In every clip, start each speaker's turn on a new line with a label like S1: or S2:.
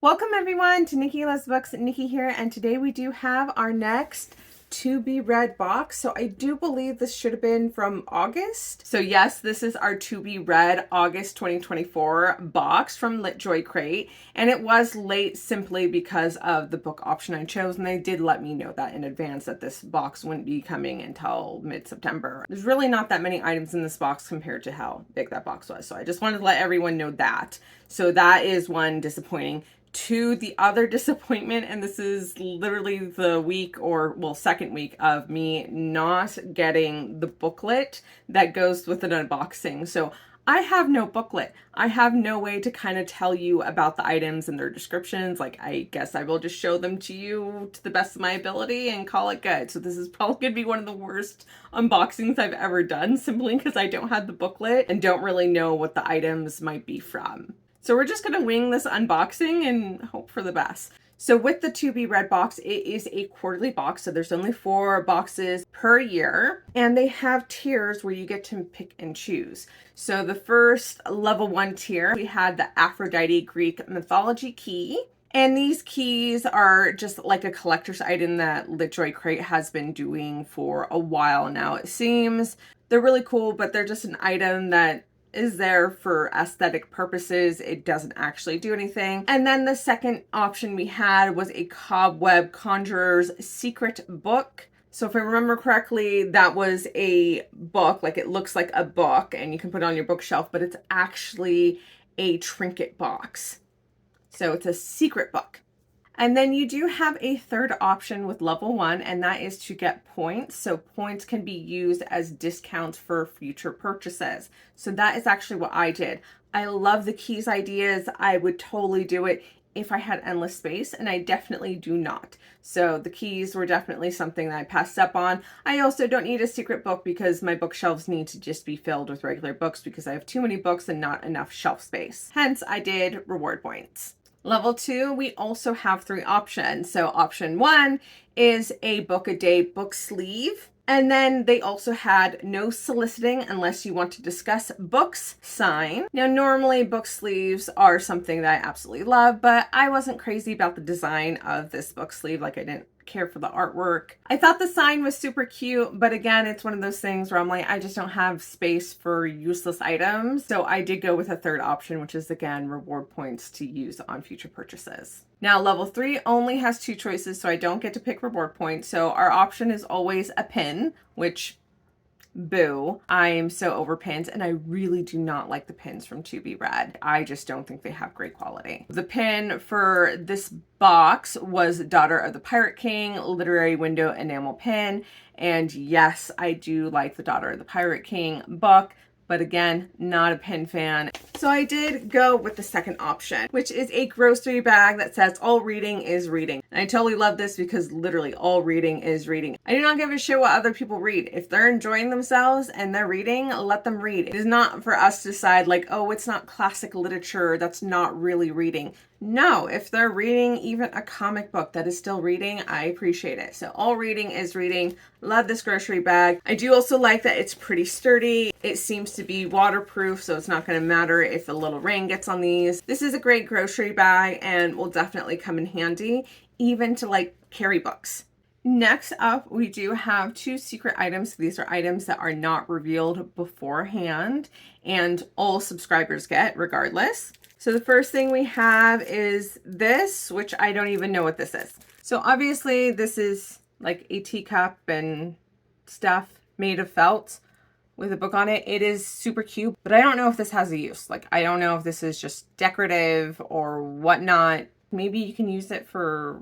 S1: Welcome everyone to Nikki Loves Books. Nikki here, and today we do have our next to be read box. So I do believe this should have been from August. So yes, this is our to be read August 2024 box from LitJoy crate, and it was late simply because of the book option I chose, and they did let me know that in advance that this box wouldn't be coming until mid-September. There's really not that many items in this box compared to how big that box was, so I just wanted to let everyone know that. So that is one disappointing. To the other disappointment, and this is literally the week or second week of me not getting the booklet that goes with an unboxing. So I have no booklet. I have no way to kind of tell you about the items and their descriptions. Like, I guess I will just show them to you to the best of my ability and call it good. So this is probably going to be one of the worst unboxings I've ever done, simply because I don't have the booklet and don't really know what the items might be from. So we're just going to wing this unboxing and hope for the best. So with the to be read box, it is a quarterly box. So there's only 4 boxes per year, and they have tiers where you get to pick and choose. So the first level 1 tier, we had the Aphrodite Greek mythology key. And these keys are just like a collector's item that LitJoy crate has been doing for a while now, it seems. They're really cool, but they're just an item that is there for aesthetic purposes. It doesn't actually do anything. And then the second option we had was a Cobweb Conjurer's Secret Book. So if I remember correctly, that was a book, like it looks like a book and you can put it on your bookshelf, but it's actually a trinket box. So it's a secret book. And then you do have a third option with level 1, and that is to get points. So points can be used as discounts for future purchases. So that is actually what I did. I love the keys ideas. I would totally do it if I had endless space, and I definitely do not. So the keys were definitely something that I passed up on. I also don't need a secret book because my bookshelves need to just be filled with regular books because I have too many books and not enough shelf space. Hence, I did reward points. Level 2, we also have 3 options. So option 1 is a book a day book sleeve. And then they also had no soliciting unless you want to discuss books sign. Now, normally book sleeves are something that I absolutely love, but I wasn't crazy about the design of this book sleeve. Like, I didn't care for the artwork. I thought the sign was super cute, but again, it's one of those things where I'm like, I just don't have space for useless items. So I did go with a third option, which is again, reward points to use on future purchases. Now, level 3 only has 2 choices, so I don't get to pick reward points. So our option is always a pin, which boo. I am so over pins, and I really do not like the pins from To Be Read. I just don't think they have great quality. The pin for this box was Daughter of the Pirate King literary window enamel pin. And yes, I do like the Daughter of the Pirate King book, but again, not a pin fan. So I did go with the second option, which is a grocery bag that says all reading is reading. And I totally love this because literally all reading is reading. I do not give a shit what other people read. If they're enjoying themselves and they're reading, let them read. It is not for us to decide like, oh, it's not classic literature, that's not really reading. No, if they're reading even a comic book that is still reading, I appreciate it. So all reading is reading. Love this grocery bag. I do also like that it's pretty sturdy. It seems to be waterproof, so it's not going to matter if a little rain gets on these. This is a great grocery bag and will definitely come in handy, even to like carry books. Next up, we do have 2 secret items. These are items that are not revealed beforehand and all subscribers get regardless. So the first thing we have is this, which I don't even know what this is. So obviously this is like a teacup and stuff made of felt with a book on it. It is super cute, but I don't know if this has a use. Like, I don't know if this is just decorative or whatnot. Maybe you can use it for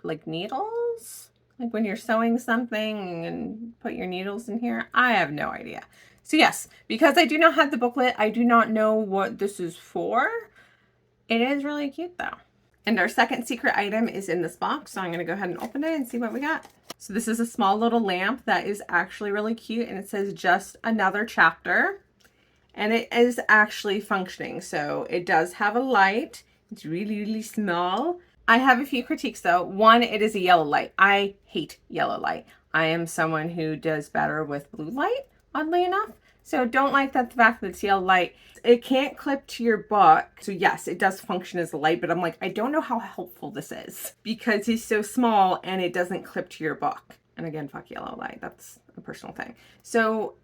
S1: like needles, like when you're sewing something and put your needles in here. I have no idea. So yes, because I do not have the booklet, I do not know what this is for. It is really cute though. And our second secret item is in this box. So I'm going to go ahead and open it and see what we got. So this is a small little lamp that is actually really cute. And it says just another chapter. And it is actually functioning. So it does have a light. It's really, really small. I have a few critiques though. One, it is a yellow light. I hate yellow light. I am someone who does better with blue light, oddly enough. So don't like that the fact that it's yellow light. It can't clip to your book. So yes, it does function as a light, but I'm like, I don't know how helpful this is because he's so small and it doesn't clip to your book. And again, fuck yellow light. That's a personal thing. So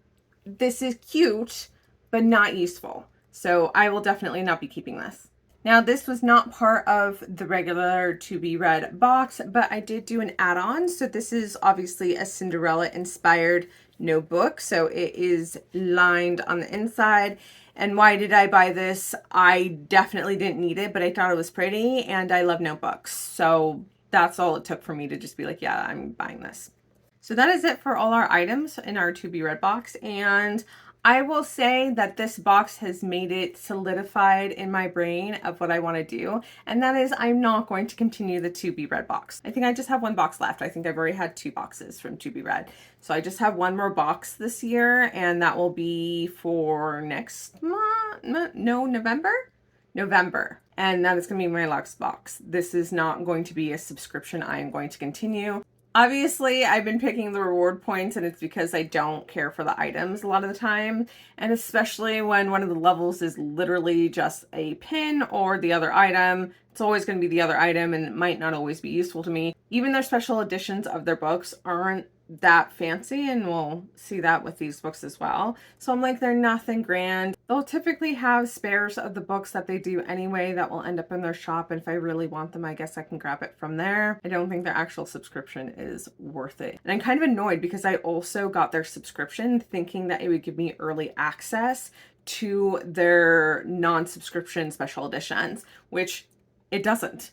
S1: this is cute, but not useful. So I will definitely not be keeping this. Now, this was not part of the regular To Be Read box, but I did do an add-on. So this is obviously a Cinderella inspired notebook. So it is lined on the inside. And why did I buy this? I definitely didn't need it, but I thought it was pretty and I love notebooks. So that's all it took for me to just be like, yeah, I'm buying this. So that is it for all our items in our To Be Read box. And I will say that this box has made it solidified in my brain of what I want to do. And that is I'm not going to continue the To Be Read box. I think I just have one box left. I think I've already had 2 boxes from To Be Read. So I just have one more box this year and that will be for next month, no, November. And that is going to be my last box. This is not going to be a subscription I am going to continue. Obviously, I've been picking the reward points and it's because I don't care for the items a lot of the time. And especially when one of the levels is literally just a pin or the other item, it's always going to be the other item and it might not always be useful to me. Even their special editions of their books aren't that fancy, and we'll see that with these books as well. So I'm like, they're nothing grand. They'll typically have spares of the books that they do anyway that will end up in their shop, and if I really want them, I guess I can grab it from there. I don't think their actual subscription is worth it. And I'm kind of annoyed because I also got their subscription thinking that it would give me early access to their non-subscription special editions, which it doesn't.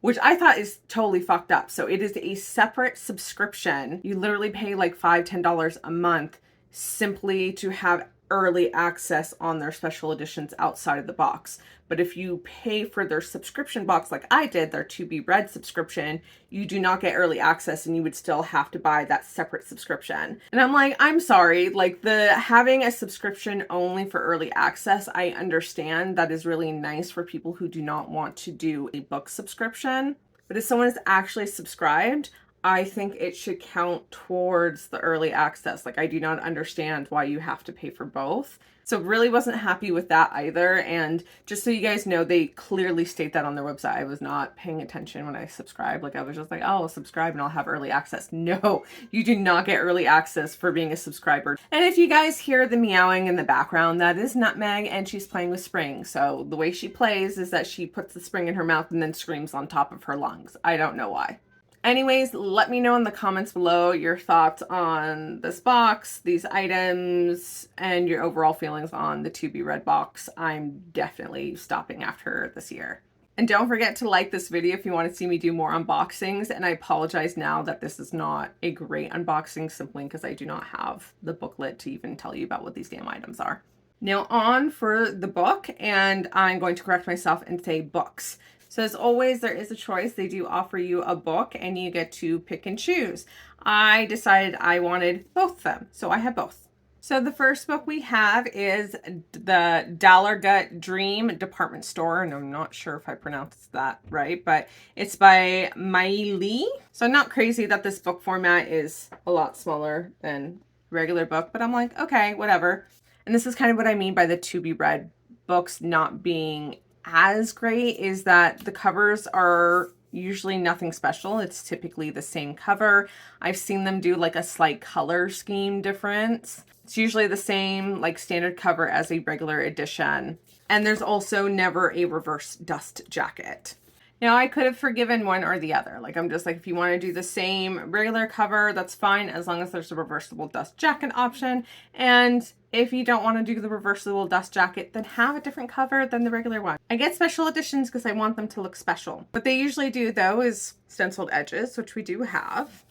S1: Which I thought is totally fucked up. So it is a separate subscription. You literally pay like $5, $10 a month simply to have early access on their special editions outside of the box. But if you pay for their subscription box like I did, their To Be Read subscription, you do not get early access and you would still have to buy that separate subscription. And I'm like, I'm sorry, like the having a subscription only for early access, I understand that is really nice for people who do not want to do a book subscription. But if someone is actually subscribed, I think it should count towards the early access. Like I do not understand why you have to pay for both. So really wasn't happy with that either. And just so you guys know, they clearly state that on their website. I was not paying attention when I subscribed. Like I was just like, oh, I'll subscribe and I'll have early access. No, you do not get early access for being a subscriber. And if you guys hear the meowing in the background, that is Nutmeg and she's playing with Spring. So the way she plays is that she puts the spring in her mouth and then screams on top of her lungs. I don't know why. Anyways, let me know in the comments below your thoughts on this box, these items, and your overall feelings on the To Be Read box. I'm definitely stopping after this year. And don't forget to like this video if you want to see me do more unboxings. And I apologize now that this is not a great unboxing simply because I do not have the booklet to even tell you about what these damn items are. Now on for the book, and I'm going to correct myself and say books. So as always, there is a choice. They do offer you a book and you get to pick and choose. I decided I wanted both of them, so I have both. So the first book we have is the Dollar Gut Dream Department Store, and I'm not sure if I pronounced that right, but it's by Mai Lee. So I'm not crazy that this book format is a lot smaller than regular book, but I'm like, okay, whatever. And this is kind of what I mean by the To Be Read books not being as great, is that the covers are usually nothing special. It's typically the same cover. I've seen them do like a slight color scheme difference. It's usually the same like standard cover as a regular edition. And there's also never a reverse dust jacket. Now I could have forgiven one or the other. Like I'm just like, if you want to do the same regular cover, that's fine as long as there's a reversible dust jacket option. And if you don't want to do the reversible dust jacket, then have a different cover than the regular one. I get special editions because I want them to look special. What they usually do though is stenciled edges, which we do have.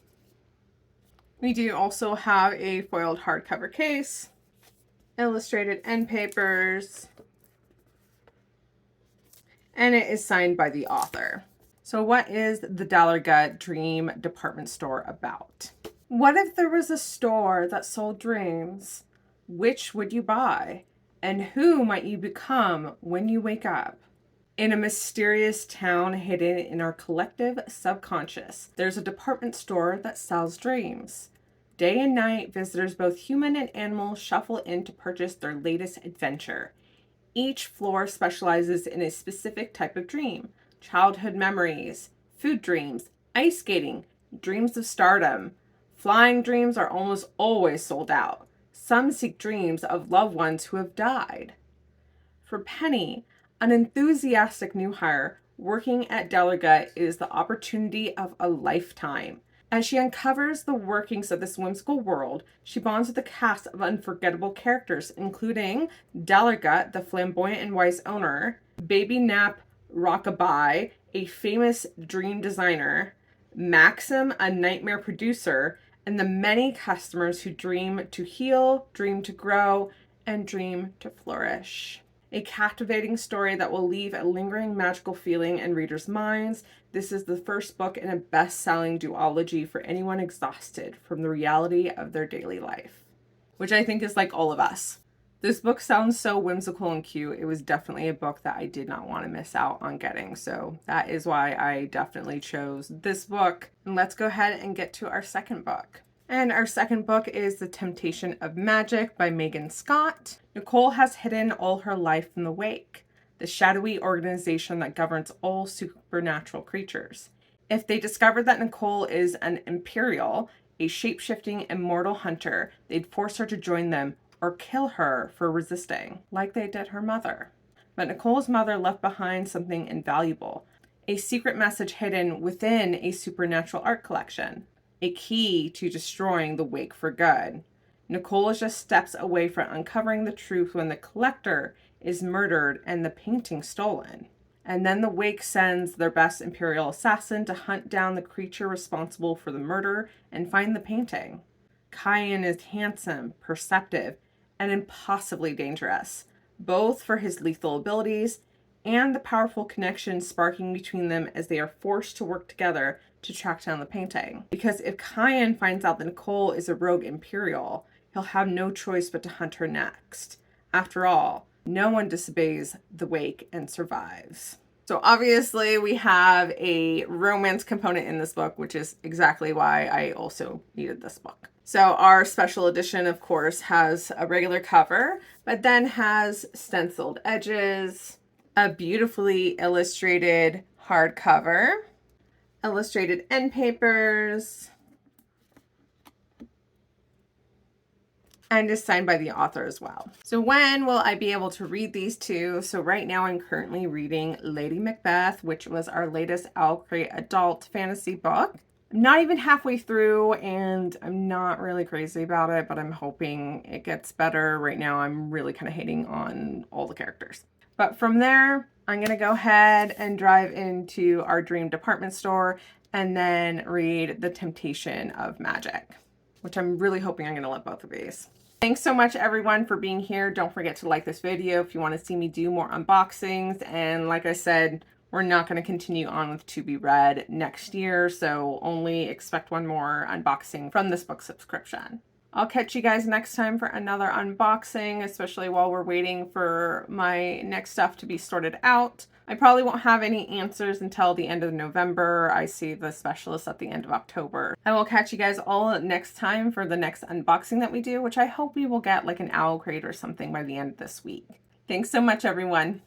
S1: We do also have a foiled hardcover case, illustrated end papers, and it is signed by the author. So what is the Dollar Gut Dream Department Store about? What if there was a store that sold dreams? Which would you buy? And who might you become when you wake up? In a mysterious town hidden in our collective subconscious, there's a department store that sells dreams. Day and night, visitors, both human and animal, shuffle in to purchase their latest adventure. Each floor specializes in a specific type of dream: childhood memories, food dreams, ice skating, dreams of stardom. Flying dreams are almost always sold out. Some seek dreams of loved ones who have died. For Penny, an enthusiastic new hire working at Delegate, is the opportunity of a lifetime. As she uncovers the workings of this whimsical world, she bonds with a cast of unforgettable characters, including Delegate, the flamboyant and wise owner, Baby Nap Rockabye, a famous dream designer, Maxim, a nightmare producer, and the many customers who dream to heal, dream to grow, and dream to flourish. A captivating story that will leave a lingering magical feeling in readers' minds. This is the first book in a best-selling duology for anyone exhausted from the reality of their daily life, which I think is like all of us. This book sounds so whimsical and cute. It was definitely a book that I did not want to miss out on getting. So that is why I definitely chose this book. And let's go ahead and get to our second book. And our second book is The Temptation of Magic by Megan Scott. Nicole has hidden all her life from the Wake, the shadowy organization that governs all supernatural creatures. If they discovered that Nicole is an Imperial, a shape-shifting immortal hunter, they'd force her to join them or kill her for resisting, like they did her mother. But Nicole's mother left behind something invaluable, a secret message hidden within a supernatural art collection, a key to destroying the Wake for good. Nicole is just steps away from uncovering the truth when the collector is murdered and the painting stolen. And then the Wake sends their best Imperial assassin to hunt down the creature responsible for the murder and find the painting. Kyan is handsome, perceptive, and impossibly dangerous, both for his lethal abilities and the powerful connection sparking between them as they are forced to work together to track down the painting. Because if Kyan finds out that Nicole is a rogue Imperial, he'll have no choice but to hunt her next. After all, no one disobeys the Wake and survives. So obviously we have a romance component in this book, which is exactly why I also needed this book. So our special edition, of course, has a regular cover, but then has stenciled edges, a beautifully illustrated hardcover, illustrated end papers, and is signed by the author as well. So when will I be able to read these two? So right now I'm currently reading Lady Macbeth, which was our latest Owl Crate adult fantasy book. I'm not even halfway through and I'm not really crazy about it, but I'm hoping it gets better. Right now I'm really kind of hating on all the characters. But from there, I'm going to go ahead and drive into our dream department store and then read The Temptation of Magic, which I'm really hoping I'm going to love both of these. Thanks so much everyone for being here. Don't forget to like this video if you want to see me do more unboxings. And like I said, we're not going to continue on with To Be Read next year, so only expect one more unboxing from this book subscription. I'll catch you guys next time for another unboxing, especially while we're waiting for my next stuff to be sorted out. I probably won't have any answers until the end of November. I see the specialist at the end of October. I will catch you guys all next time for the next unboxing that we do, which I hope we will get like an Owl Crate or something by the end of this week. Thanks so much, everyone.